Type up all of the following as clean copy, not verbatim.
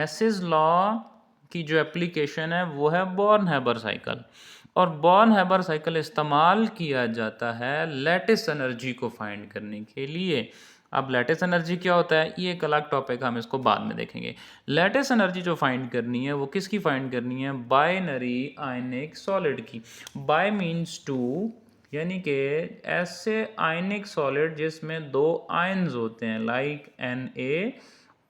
Gases law की जो application है वो है बॉर्न-हैबर साइकिल, और बॉर्न-हैबर साइकिल इस्तेमाल किया जाता है लैटिस एनर्जी को फाइंड करने के लिए। अब लैटिस एनर्जी क्या होता है, ये एक अलग टॉपिक है, हम इसको बाद में देखेंगे। लैटिस एनर्जी जो फाइंड करनी है वो किसकी फाइंड करनी है, बाइनरी आयनिक सॉलिड की। बाय मीन्स टू, यानी कि ऐसे आयनिक सॉलिड जिसमें दो आयन्स होते हैं, like Na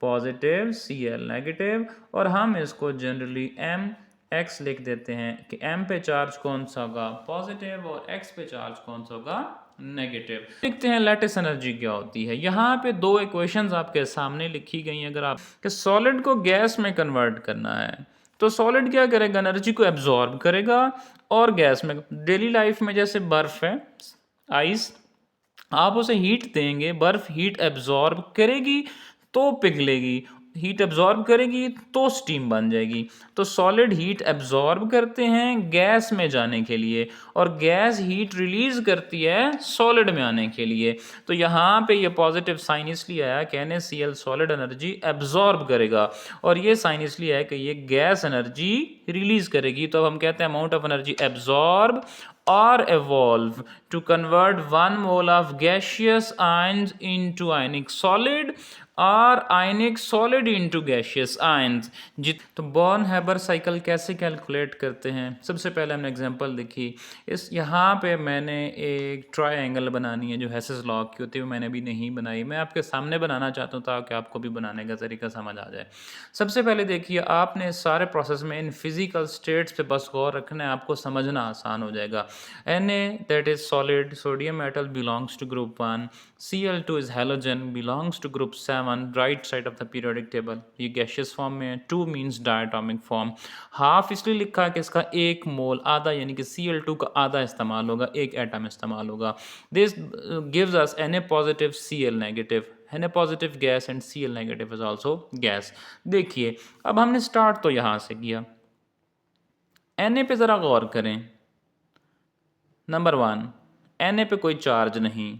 positive, Cl negative, और हम इसको जनरली Mx लिख देते हैं कि M पे चार्ज कौन सा होगा, पॉजिटिव, और X पे चार्ज कौन सा होगा, नेगेटिव। देखते हैं लैटिस एनर्जी क्या होती है। यहाँ पे दो इक्वेशंस आपके सामने लिखी गई हैं। अगर आप कि सॉलिड को गैस में कन्वर्ट करना है तो सॉलिड क्या करेगा, एनर्जी को एब्जॉर्ब करेगा और गैस में, डेली लाइफ में जैसे बर्फ है, आइस, आप उसे हीट देंगे, बर्फ हीट एब्जॉर्ब करेगी तो पिघलेगी, हीट एब्जॉर्ब करेगी तो स्टीम बन जाएगी। तो सॉलिड हीट एब्जॉर्ब करते हैं गैस में जाने के लिए, और गैस हीट रिलीज करती है सॉलिड में आने के लिए। तो यहाँ पे ये पॉजिटिव साइन इसलिए आया कि NaCl सॉलिड एनर्जी एब्जॉर्ब करेगा, और ये साइन इसलिए है कि ये गैस एनर्जी रिलीज करेगी। तो अब हम कहते हैं amount of energy absorb or evolve to convert 1 mole of gaseous ions into ionic solid और आयनिक सॉलिड इनटू गैशियस आयंस। तो बॉर्न-हैबर साइकिल कैसे कैलकुलेट करते हैं, सबसे पहले हमने एग्जांपल देखी। इस यहाँ पे मैंने एक ट्रायंगल बनानी है जो हेसेस लॉ की होती है, वो मैंने भी नहीं बनाई, मैं आपके सामने बनाना चाहता हूँ ताकि आपको भी बनाने का तरीका समझ आ जाए। सबसे पहले देखिए, आपने इस सारे प्रोसेस में इन फिजिकल स्टेट्स पे बस गौर रखना है, आपको समझना आसान हो जाएगा। Na, that is solid sodium metal, belongs to group 1. Cl2 is halogen, belongs to group 7, right side of the periodic table. ये gaseous form में है, 2 means diatomic form. हाफ इसलिए लिखा है कि इसका एक मोल, आधा, यानी कि Cl2 का आधा इस्तेमाल होगा, एक एटम इस्तेमाल होगा। This gives us Na positive, Cl negative. Na positive gas and Cl negative is also gas. देखिए, अब हमने स्टार्ट तो यहाँ से किया, Na पे ज़रा गौर करें। नंबर 1, Na पे कोई चार्ज नहीं,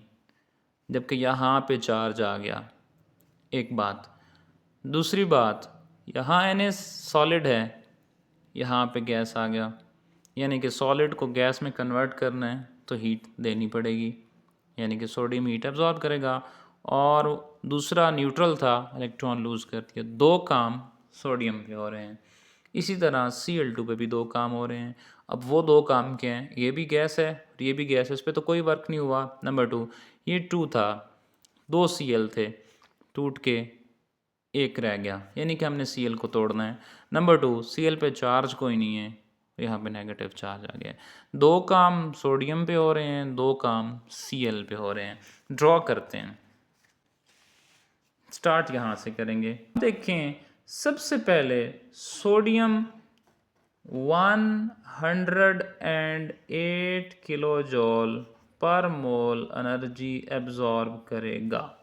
जबकि यहाँ पे चार्ज आ गया, एक बात। दूसरी बात, यहाँ Na सॉलिड है, यहाँ पे गैस आ गया, यानी कि सॉलिड को गैस में कन्वर्ट करना है तो हीट देनी पड़ेगी, यानी कि सोडियम हीट एब्जॉर्ब करेगा। और दूसरा न्यूट्रल था, इलेक्ट्रॉन लूज़ कर दिया। दो काम सोडियम पे हो रहे हैं। इसी तरह Cl2 पे भी दो काम हो रहे हैं। अब वो दो काम क्या हैं, ये भी गैस है और ये भी गैस है, इस पर तो कोई वर्क नहीं हुआ। नंबर 2, ये 2 था, 2 Cl थे, टूट के एक रह गया, यानी कि हमने Cl को तोड़ना है। नंबर 2, Cl पे चार्ज कोई नहीं है, यहाँ पे नेगेटिव चार्ज आ गया। दो काम सोडियम पे हो रहे हैं, दो काम Cl पे हो रहे हैं। ड्रॉ करते हैं, स्टार्ट यहाँ से करेंगे। देखें, सबसे पहले sodium 108 kilo जॉल per mole energy absorb करेगा।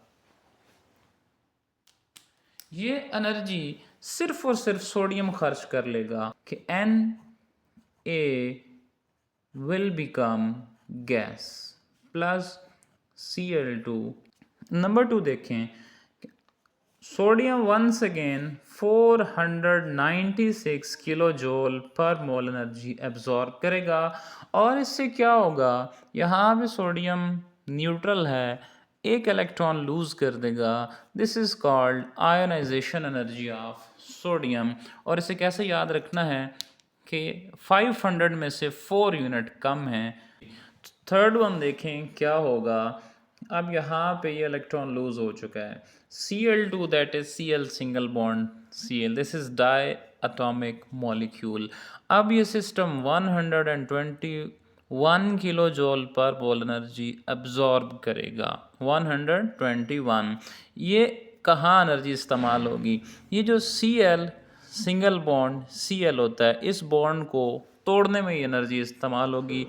ये एनर्जी सिर्फ और सिर्फ सोडियम खर्च कर लेगा कि Na will become gas plus Cl2। Number 2 देखें, sodium once again 496 kilo joule per mole energy absorb करेगा, और इससे क्या होगा, यहाँ पे सोडियम न्यूट्रल है, एक इलेक्ट्रॉन लूज कर देगा। This is called ionisation energy of sodium. और इसे कैसे याद रखना है कि 500 में से 4 यूनिट कम है। थर्ड वन देखें क्या होगा। अब यहाँ पे ये इलेक्ट्रॉन लूज हो चुका है, Cl2 that is Cl single bond Cl, this is diatomic molecule। अब ये system 121 kilo joule per mole energy absorb करेगा। 121, ये कहाँ एनर्जी इस्तेमाल होगी, ये जो Cl सिंगल बॉन्ड Cl होता है, इस बॉन्ड को तोड़ने में ये एनर्जी इस्तेमाल होगी,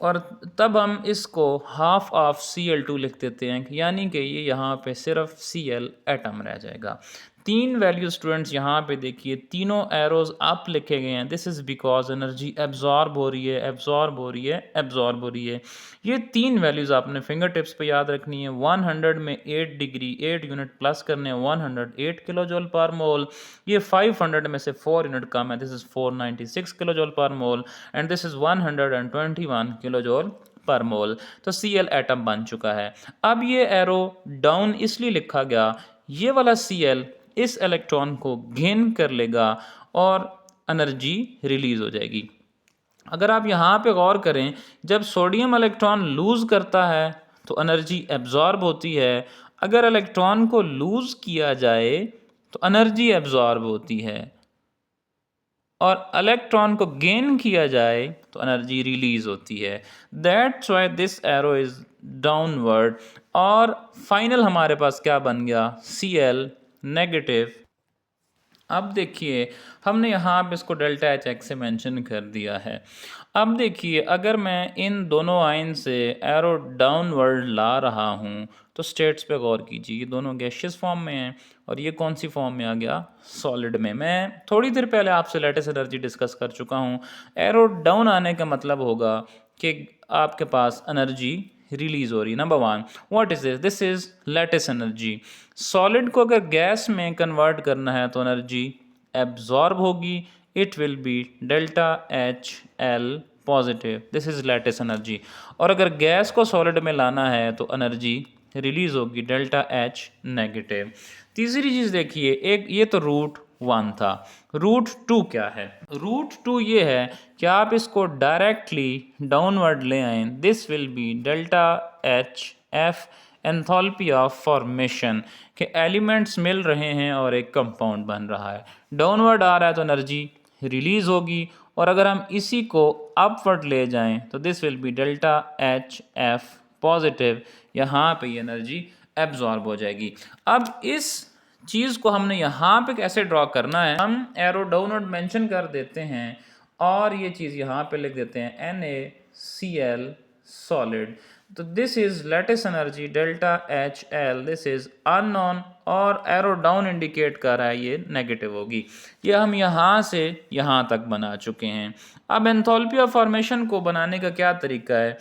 और तब हम इसको हाफ ऑफ Cl2 लिख देते हैं, यानी कि ये यहाँ पे सिर्फ Cl एटम रह जाएगा। तीन वैल्यू स्टूडेंट्स यहाँ पे देखिए, तीनों एरोज अप लिखे गए हैं। This is because energy absorb हो रही है, एब्जॉर्ब हो रही है, एब्जॉर्ब हो रही है। ये तीन वैल्यूज़ आपने फिंगर टिप्स पे याद रखनी है। 100 में 8 डिग्री 8 यूनिट प्लस करने हैं, 108 किलो जूल पर मोल। ये 500 में से 4 यूनिट कम है, this is 496 kilo joule per mole and this is 121 kilo joule per mole. तो Cl एटम बन चुका है। अब ये एरो डाउन इसलिए लिखा गया, ये वाला Cl इस इलेक्ट्रॉन को गेन कर लेगा और एनर्जी रिलीज हो जाएगी। अगर आप यहाँ पे गौर करें, जब सोडियम इलेक्ट्रॉन लूज करता है तो एनर्जी एब्जॉर्ब होती है, अगर इलेक्ट्रॉन को लूज किया जाए तो एनर्जी एब्जॉर्ब होती है, और इलेक्ट्रॉन को गेन किया जाए तो एनर्जी रिलीज होती है। That's why this arrow is downward. और फाइनल हमारे पास क्या बन गया, Cl नेगेटिव। अब देखिए हमने यहाँ पे इसको डेल्टा एच एक्स से मेंशन कर दिया है। अब देखिए अगर मैं इन दोनों आयन से एरो डाउनवर्ड ला रहा हूँ तो स्टेट्स पे गौर कीजिए, ये दोनों गैशियस फॉर्म में हैं और ये कौन सी फॉर्म में आ गया, सॉलिड में। मैं थोड़ी देर पहले आपसे लैटिस एनर्जी डिस्कस कर चुका हूँ। एरो डाउन आने का मतलब होगा कि आपके पास एनर्जी रिलीज हो रही है। Number one, what is this, this is lattice energy. Solid को अगर गैस में कन्वर्ट करना है तो एनर्जी एब्जॉर्ब होगी, it will B delta H L positive, this is lattice energy. और अगर गैस को सॉलिड में लाना है तो एनर्जी रिलीज होगी डेल्टा एच नेगेटिव। तीसरी चीज देखिए, एक ये तो रूट वन था, रूट टू क्या है, रूट टू ये है कि आप इसको डायरेक्टली डाउनवर्ड ले आए, this will B delta H F enthalpy of formation, के एलिमेंट्स मिल रहे हैं और एक कंपाउंड बन रहा है। डाउनवर्ड आ रहा है तो एनर्जी रिलीज होगी, और अगर हम इसी को अपवर्ड ले जाएं तो this will B delta H F positive, यहाँ पे ये एनर्जी एब्जॉर्ब हो जाएगी। अब इस चीज़ को हमने यहाँ पे कैसे ड्रॉ करना है, हम एरो डाउनवर्ड मेंशन कर देते हैं और ये चीज़ यहाँ पे लिख देते हैं NaCl सॉलिड। तो this is lattice energy delta H L, this is unknown, और एरो डाउन इंडिकेट कर रहा है ये नेगेटिव होगी। ये हम यहाँ से यहाँ तक बना चुके हैं। अब एंथैल्पी ऑफ फॉर्मेशन को बनाने का क्या तरीका है,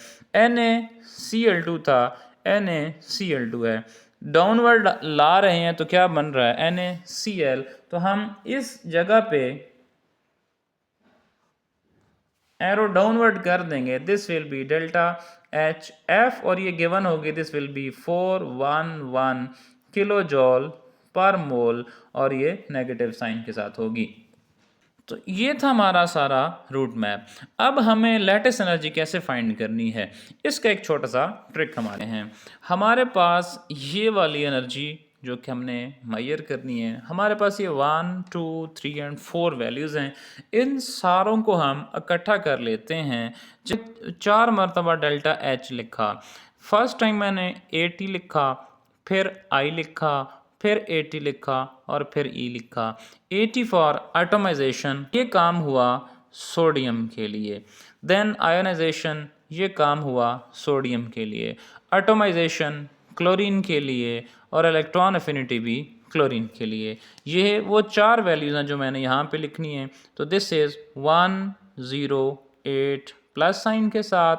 NaCl2 था, NaCl2 है, डाउनवर्ड ला रहे हैं तो क्या बन रहा है NaCl, तो हम इस जगह पे एरो डाउनवर्ड कर देंगे, this will B delta H F, और ये गिवन होगी this will B 411 kilo जॉल per मोल, और ये नेगेटिव साइन के साथ होगी। तो ये था हमारा सारा रूट मैप। अब हमें लैटिस एनर्जी कैसे फाइंड करनी है, इसका एक छोटा सा ट्रिक हमारे हैं। हमारे पास ये वाली एनर्जी जो कि हमने मेजर करनी है, हमारे पास ये 1 2 3 एंड 4 वैल्यूज़ हैं। इन सारों को हम इकट्ठा कर लेते हैं। जब 4 मरतबा डेल्टा एच लिखा, फर्स्ट टाइम मैंने 80 लिखा, फिर आई लिखा, फिर 80 लिखा और फिर ई लिखा। 80 फॉर एटोमाइजेशन, ये काम हुआ सोडियम के लिए। देन आयोनाइजेशन, ये काम हुआ सोडियम के लिए। एटोमाइजेशन क्लोरीन के लिए, और इलेक्ट्रॉन एफिनिटी भी क्लोरीन के लिए। ये वो 4 वैल्यूज़ हैं जो मैंने यहाँ पे लिखनी है। तो दिस इज़ 108 प्लस साइन के साथ,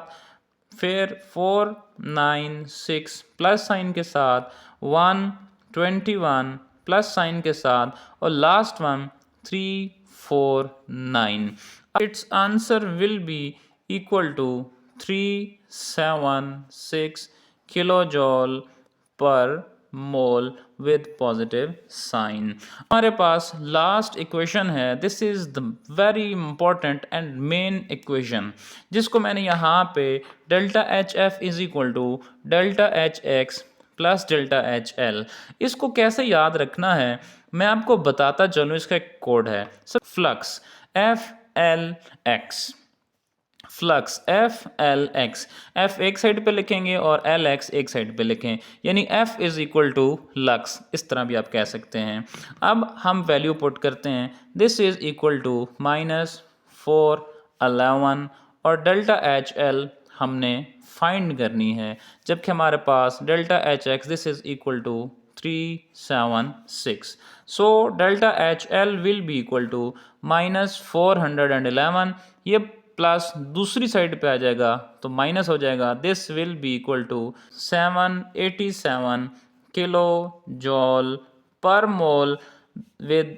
फिर 496 प्लस साइन के साथ, 121 प्लस साइन के साथ, और last one 349। It's answer will be equal to 376 kilo जॉल per mole with positive sign. हमारे पास लास्ट इक्वेशन है, this is the very important and main equation, जिसको मैंने यहाँ पे delta H F is equal to delta H X plus delta H L. इसको कैसे याद रखना है मैं आपको बताता चलूँ। इसका एक कोड है, flux F L x, flux F L x, F एक साइड पे लिखेंगे और एल एक्स एक साइड पे लिखें, यानी F is equal to lux, इस तरह भी आप कह सकते हैं। अब हम वैल्यू पुट करते हैं, दिस इज इक्वल टू -411, और डेल्टा एच एल हमने फाइंड करनी है, जबकि हमारे पास delta H X this is equal to 376. So delta HL will be equal to minus 411. ये प्लस दूसरी साइड पे आ जाएगा तो माइनस हो जाएगा. This will be equal to 787 kilo जॉल per mole with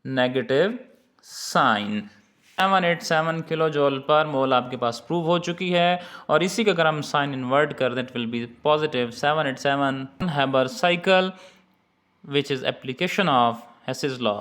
negative sign. 787 kilo जॉल per mole आपके पास prove हो चुकी है और इसी का अगर हम साइन इन्वर्ट कर दें it will be positive 787 Haber cycle which is application of Hess's law.